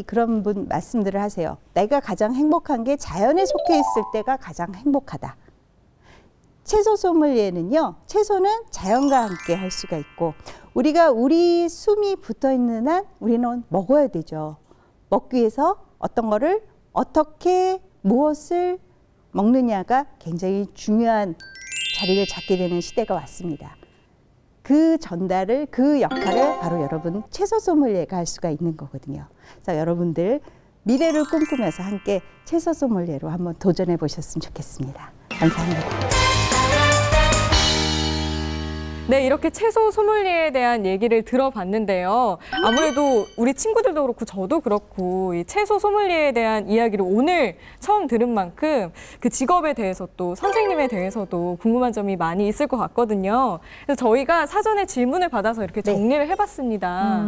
그런 분 말씀들을 하세요. 내가 가장 행복한 게 자연에 속해 있을 때가 가장 행복하다. 채소 소믈리에는요, 채소는 자연과 함께 할 수가 있고, 우리가 우리 숨이 붙어 있는 한 우리는 먹어야 되죠. 먹기 위해서 어떤 거를 어떻게 무엇을 먹느냐가 굉장히 중요한 자리를 잡게 되는 시대가 왔습니다. 그 전달을, 그 역할을 바로 여러분 채소 소믈리에가 할 수가 있는 거거든요. 그래서 여러분들 미래를 꿈꾸면서 함께 채소 소믈리에로 한번 도전해 보셨으면 좋겠습니다. 감사합니다. 네, 이렇게 채소 소믈리에에 대한 얘기를 들어봤는데요. 아무래도 우리 친구들도 그렇고 저도 그렇고 이 채소 소믈리에에 대한 이야기를 오늘 처음 들은 만큼 그 직업에 대해서 또 선생님에 대해서도 궁금한 점이 많이 있을 것 같거든요. 그래서 저희가 사전에 질문을 받아서 이렇게 정리를 해봤습니다.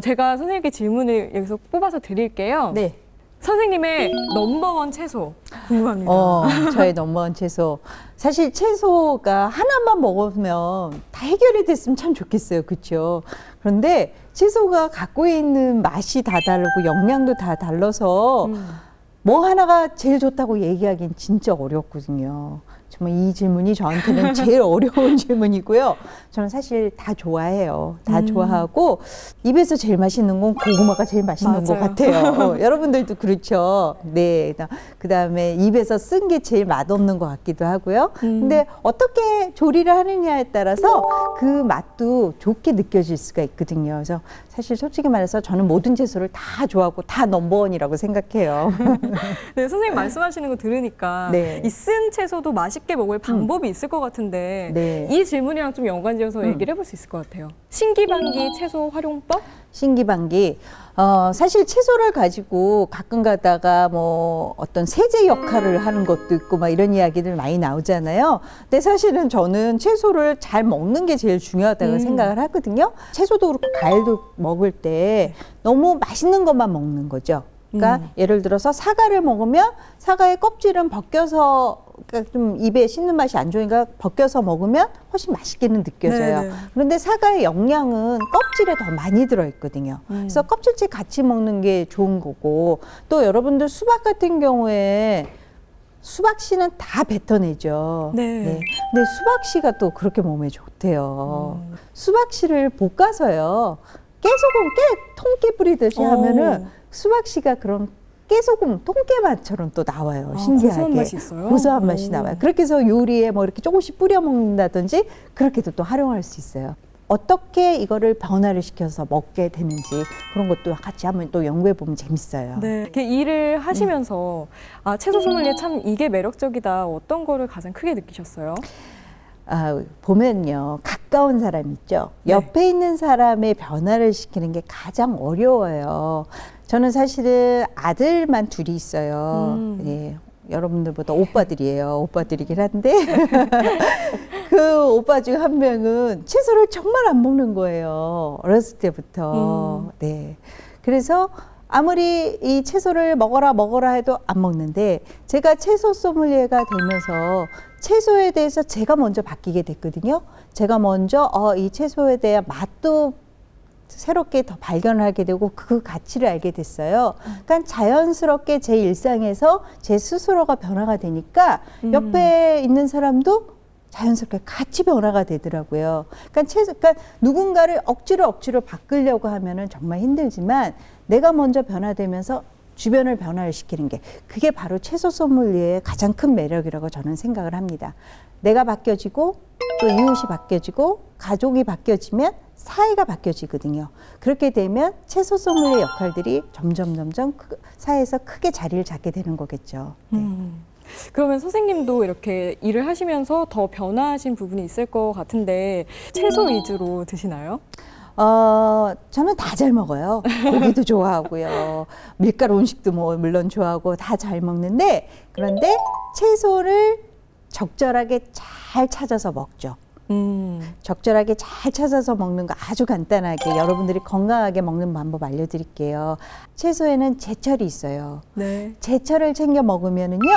제가 선생님께 질문을 여기서 뽑아서 드릴게요. 네. 선생님의 넘버원 채소 궁금합니다. 저의 넘버원 채소. 사실 채소가 하나만 먹으면 다 해결이 됐으면 참 좋겠어요. 그렇죠? 그런데 채소가 갖고 있는 맛이 다 다르고 영양도 다 달라서 뭐 하나가 제일 좋다고 얘기하기는 진짜 어렵거든요. 정말 이 질문이 저한테는 제일 어려운 질문이고요. 저는 사실 다 좋아해요. 다 좋아하고 입에서 제일 맛있는 건 고구마가 제일 맛있는 것 같아요. 여러분들도 그렇죠. 네. 그다음에 입에서 쓴 게 제일 맛없는 것 같기도 하고요. 근데 어떻게 조리를 하느냐에 따라서 그 맛도 좋게 느껴질 수가 있거든요. 그래서 사실 솔직히 말해서 저는 모든 채소를 다 좋아하고 다 넘버원이라고 생각해요. 네, 선생님 말씀하시는 거 들으니까 네. 이 쓴 채소도 맛있게 먹을 방법이 있을 것 같은데 네. 이 질문이랑 좀 연관지어서 얘기를 해볼 수 있을 것 같아요. 신기반기 채소 활용법? 신기반기. 사실 채소를 가지고 가끔 가다가 뭐 어떤 세제 역할을 하는 것도 있고 막 이런 이야기들 많이 나오잖아요. 근데 사실은 저는 채소를 잘 먹는 게 제일 중요하다고 생각을 하거든요. 채소도 그렇고 과일도 먹을 때 너무 맛있는 것만 먹는 거죠. 그러니까 예를 들어서 사과를 먹으면 사과의 껍질은 벗겨서 그러니까 좀 입에 씹는 맛이 안 좋으니까 벗겨서 먹으면 훨씬 맛있게는 느껴져요. 네네. 그런데 사과의 영양은 껍질에 더 많이 들어있거든요. 그래서 껍질째 같이 먹는 게 좋은 거고 또 여러분들 수박 같은 경우에 수박씨는 다 뱉어내죠. 네. 근데 수박씨가 또 그렇게 몸에 좋대요. 수박씨를 볶아서요. 깨소금 통깨 뿌리듯이 하면은 수박씨가 그런 깨소금 통깨 맛처럼 또 나와요. 신기하게. 고소한 맛이 있어요? 고소한 맛이 나와요. 그렇게 해서 요리에 뭐 이렇게 조금씩 뿌려 먹는다든지 그렇게도 또 활용할 수 있어요. 어떻게 이거를 변화를 시켜서 먹게 되는지 그런 것도 같이 한번 또 연구해 보면 재밌어요. 네. 이렇게 일을 하시면서 아, 채소 소믈리에 참 이게 매력적이다. 어떤 거를 가장 크게 느끼셨어요? 보면요. 가까운 사람 있죠. 옆에 있는 사람의 변화를 시키는 게 가장 어려워요. 저는 사실은 아들만 둘이 있어요. 예, 여러분들보다 오빠들이에요. 오빠들이긴 한데 그 오빠 중 한 명은 채소를 정말 안 먹는 거예요. 어렸을 때부터. 네. 그래서 아무리 이 채소를 먹어라 해도 안 먹는데 제가 채소 소믈리에가 되면서 채소에 대해서 제가 먼저 바뀌게 됐거든요. 제가 먼저 이 채소에 대한 맛도 새롭게 더 발견을 하게 되고 그 가치를 알게 됐어요. 그러니까 자연스럽게 제 일상에서 제 스스로가 변화가 되니까 옆에 있는 사람도 자연스럽게 같이 변화가 되더라고요. 그러니까 누군가를 억지로 바꾸려고 하면은 정말 힘들지만 내가 먼저 변화되면서 주변을 변화를 시키는 게 그게 바로 채소 소믈리에의 가장 큰 매력이라고 저는 생각을 합니다. 내가 바뀌어지고 또 이웃이 바뀌어지고 가족이 바뀌어지면 사회가 바뀌어지거든요. 그렇게 되면 채소 소믈리에 역할들이 점점 사회에서 크게 자리를 잡게 되는 거겠죠. 네. 그러면 선생님도 이렇게 일을 하시면서 더 변화하신 부분이 있을 것 같은데 채소 위주로 드시나요? 저는 다 잘 먹어요. 고기도 좋아하고요. 밀가루 음식도 뭐 물론 좋아하고 다 잘 먹는데 그런데 채소를 적절하게 잘 찾아서 먹죠. 적절하게 잘 찾아서 먹는 거 아주 간단하게 여러분들이 건강하게 먹는 방법 알려드릴게요. 채소에는 제철이 있어요. 네. 제철을 챙겨 먹으면은요,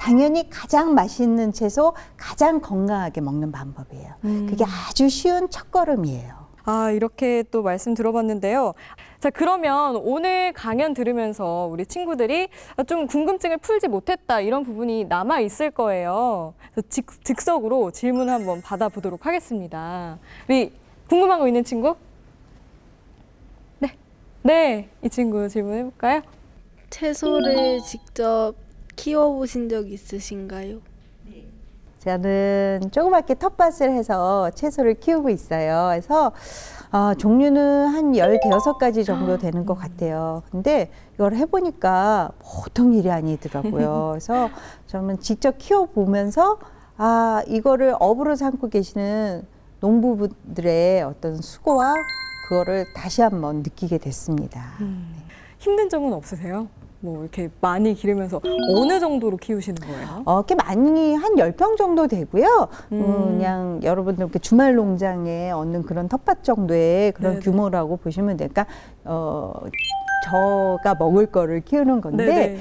당연히 가장 맛있는 채소, 가장 건강하게 먹는 방법이에요. 그게 아주 쉬운 첫걸음이에요. 아, 이렇게 또 말씀 들어봤는데요. 자, 그러면 오늘 강연 들으면서 우리 친구들이 좀 궁금증을 풀지 못했다 이런 부분이 남아 있을 거예요. 그래서 즉석으로 질문을 한번 받아보도록 하겠습니다. 우리 궁금한 거 있는 친구? 네, 이 친구 질문해볼까요? 채소를 직접 키워보신 적 있으신가요? 저는 조그맣게 텃밭을 해서 채소를 키우고 있어요. 그래서 종류는 한 15가지 정도 되는 것 같아요. 근데 이걸 해보니까 보통 일이 아니더라고요. 그래서 저는 직접 키워보면서 이거를 업으로 삼고 계시는 농부분들의 어떤 수고와 그거를 다시 한번 느끼게 됐습니다. 힘든 점은 없으세요? 뭐 이렇게 많이 기르면서 어느 정도로 키우시는 거예요? 꽤 많이 한 10평 정도 되고요. 그냥 여러분들 이렇게 주말 농장에 얻는 그런 텃밭 정도의 그런 네네. 규모라고 보시면 되니까 저가 먹을 거를 키우는 건데 네네.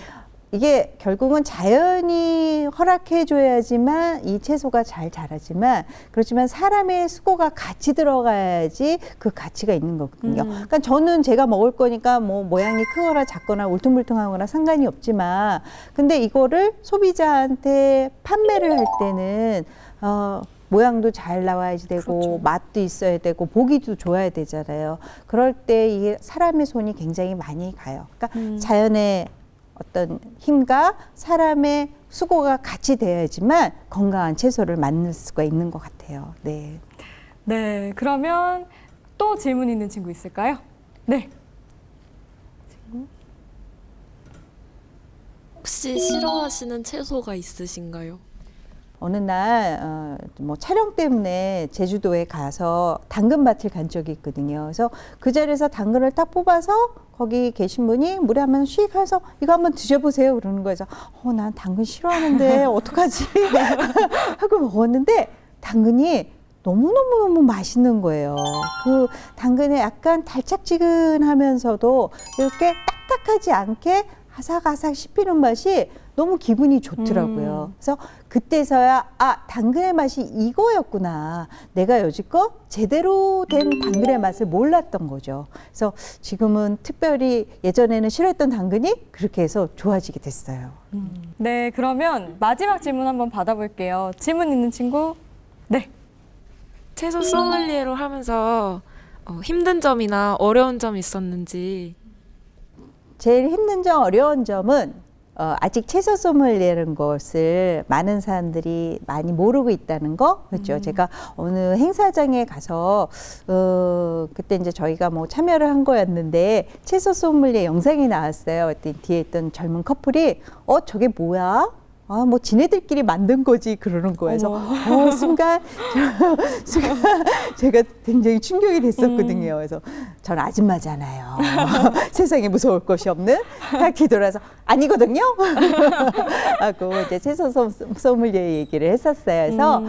이게 결국은 자연이 허락해줘야지만 이 채소가 잘 자라지만 그렇지만 사람의 수고가 같이 들어가야지 그 가치가 있는 거거든요. 그러니까 저는 제가 먹을 거니까 뭐 모양이 크거나 작거나 울퉁불퉁하거나 상관이 없지만 근데 이거를 소비자한테 판매를 할 때는 모양도 잘 나와야지 되고 그렇죠. 맛도 있어야 되고 보기도 좋아야 되잖아요. 그럴 때 이게 사람의 손이 굉장히 많이 가요. 그러니까 자연의 어떤 힘과 사람의 수고가 같이 돼야지만 건강한 채소를 만들 수가 있는 것 같아요. 네. 네, 그러면 또 질문 있는 친구 있을까요? 네. 혹시 싫어하시는 채소가 있으신가요? 어느 날 뭐 촬영 때문에 제주도에 가서 당근밭을 간 적이 있거든요. 그래서 그 자리에서 당근을 딱 뽑아서 거기 계신 분이 물에 한번 씩 해서 이거 한번 드셔보세요 그러는 거예요. 그래서 난 당근 싫어하는데 어떡하지 하고 먹었는데 당근이 너무너무 맛있는 거예요. 그 당근에 약간 달짝지근하면서도 이렇게 딱딱하지 않게 아삭아삭 씹히는 맛이 너무 기분이 좋더라고요. 그래서 그때서야 당근의 맛이 이거였구나. 내가 여지껏 제대로 된 당근의 맛을 몰랐던 거죠. 그래서 지금은 특별히 예전에는 싫어했던 당근이 그렇게 해서 좋아지게 됐어요. 네, 그러면 마지막 질문 한번 받아볼게요. 질문 있는 친구? 네. 채소 소믈리에로 하면서 힘든 점이나 어려운 점이 있었는지. 제일 힘든 점, 어려운 점은 아직 채소 소믈리에라는 것을 많은 사람들이 많이 모르고 있다는 거. 그렇죠. 제가 어느 행사장에 가서 그때 이제 저희가 뭐 참여를 한 거였는데 채소 소믈리에 영상이 나왔어요. 그때 뒤에 있던 젊은 커플이 저게 뭐야? 뭐 지네들끼리 만든 거지 그러는 거예요. 그래서 순간 제가 굉장히 충격이 됐었거든요. 그래서 전 아줌마잖아요. 세상에 무서울 것이 없는 딱 뒤돌아서 아니거든요. 하고 이제 채소 소믈리에 얘기를 했었어요. 그래서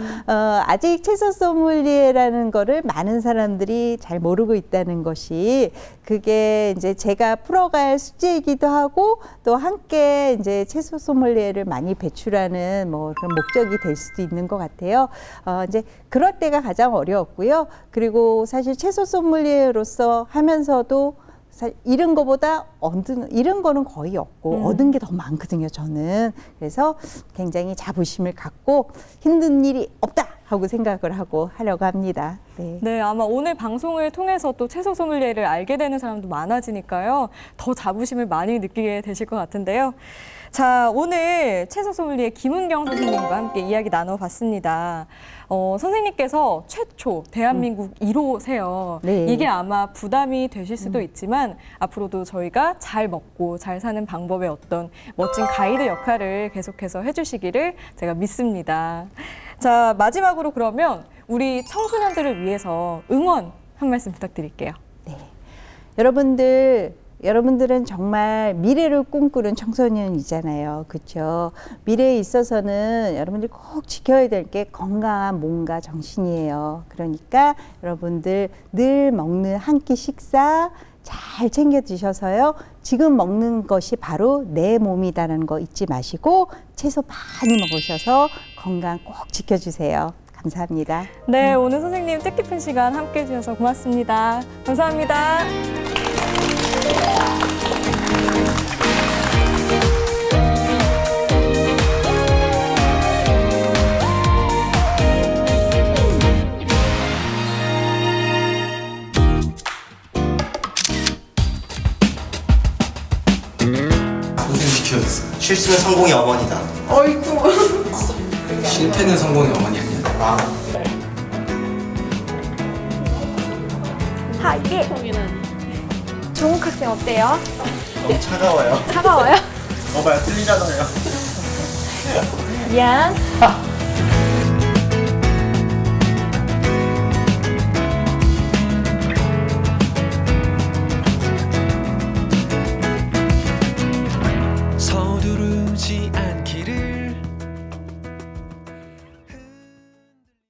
아직 채소 소믈리에라는 거를 많은 사람들이 잘 모르고 있다는 것이 그게 이제 제가 풀어갈 숙제이기도 하고 또 함께 이제 채소 소믈리에를 많이 배출하는 뭐 그런 목적이 될 수도 있는 것 같아요. 이제 그럴 때가 가장 어려웠고요. 그리고 사실 채소 소믈리에로서 하면서도 잃은 거보다 잃은 거는 거의 없고 얻은 게 더 많거든요, 저는. 그래서 굉장히 자부심을 갖고 힘든 일이 없다 하고 생각을 하고 하려고 합니다. 네. 네, 아마 오늘 방송을 통해서 또 채소 소믈리에를 알게 되는 사람도 많아지니까요. 더 자부심을 많이 느끼게 되실 것 같은데요. 자, 오늘 채소 소믈리에 김은경 선생님과 함께 이야기 나눠봤습니다. 선생님께서 최초 대한민국 1호세요. 네. 이게 아마 부담이 되실 수도 있지만 앞으로도 저희가 잘 먹고 잘 사는 방법의 어떤 멋진 가이드 역할을 계속해서 해주시기를 제가 믿습니다. 자, 마지막으로 그러면 우리 청소년들을 위해서 응원 한 말씀 부탁드릴게요. 네. 여러분들은 정말 미래를 꿈꾸는 청소년이잖아요. 그렇죠? 미래에 있어서는 여러분들이 꼭 지켜야 될 게 건강한 몸과 정신이에요. 그러니까 여러분들 늘 먹는 한 끼 식사 잘 챙겨 드셔서요. 지금 먹는 것이 바로 내 몸이다라는 거 잊지 마시고 채소 많이 먹으셔서 건강 꼭 지켜주세요. 감사합니다. 네, 오늘 선생님 뜻깊은 시간 함께 해주셔서 고맙습니다. 감사합니다. 고생시켰어. 실수는 성공의 어머니다. 어이구. 실패는 성공의 어머니 아니야. 이게 종욱 학생 어때요? 너무 차가워요. 차가워요? 봐요, 틀리잖아요. 미안. 서두르지 않기를